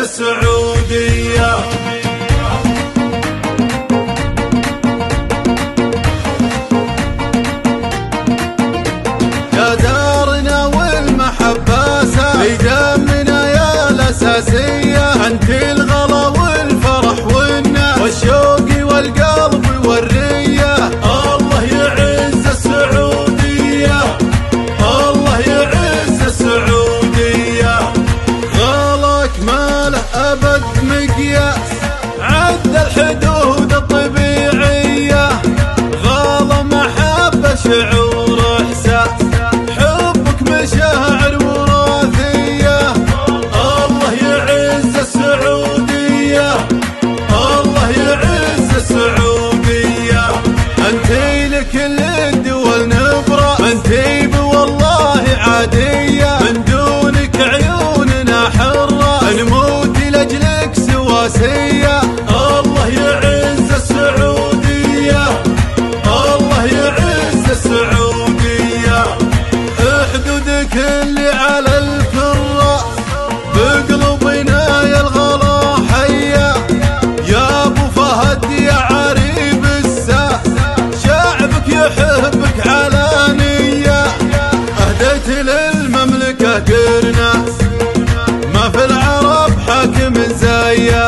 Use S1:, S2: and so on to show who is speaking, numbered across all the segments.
S1: السعودية. يا دارنا والمحبة في دمنا يا الأساسية، أنت الغلا والفرح والناس والشوق والقلب والرية. الله يعز السعودية، الله يعز السعودية. غلاك ما له أبد مقياس، عد الحدود الطبيعية. غلا محبة شعور إحساس، حبك مشاعر وراثية. الله يعز السعودية، الله يعز السعودية. انتي لكل الدول نبرة، انتي والله عادية. من دونك عيوننا حرة، نموت لأجلك سواسية. الله يعز السعودية، الله يعز السعودية. حدودك اللي على الكرة بقلوبنا يا الغلا حية. يا ابو فهد يا عريب الساس، شعبك يحبك علانية. اهديت للمملكة قرناس، ما في العرب حاكم زيه.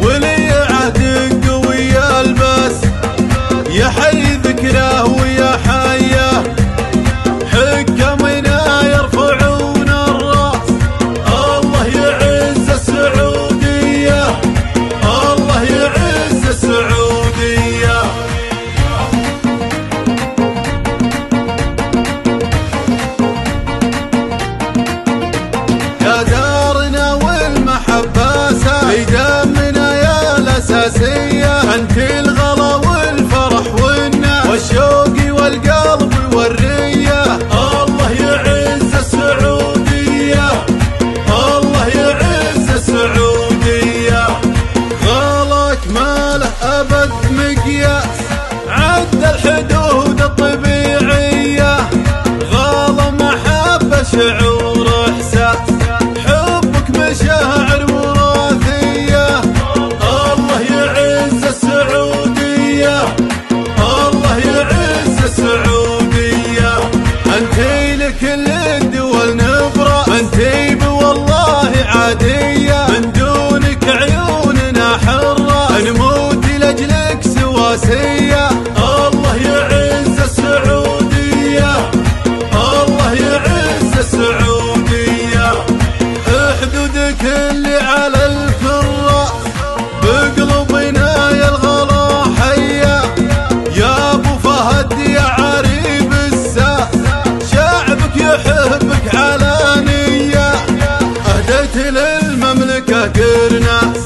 S1: ولي عهد قوي الباس، يا حي ذكره ويا حيه. حكمنا يرفعون الراس، الله يعز السعودية، الله يعز السعودية. يا دارنا والمحبة في دمنا يا الأساسية، أنت الغلا والفرح والناس والشوق والقلب والرية. الله يعز السعودية، الله يعز السعودية. غلاك ما له أبد مقياس، عد الحدود الطبيعية. غلا محبة شعور إحساس، حبك مشاعر وراثية. الله يعز السعودية، الله يعز السعودية. انتي لكل الدول نبرة، انتي والله عادية. من دونك عيوننا حرة، نموت لأجلك سواسية. الله يعز السعودية، الله يعز السعودية. حدودك اللي على الكرة بقلوبنا يا الغلا حية. يا ابو فهد يا عريب الساس، شعبك يحبك علانية. اهديت للمملكة قرناس،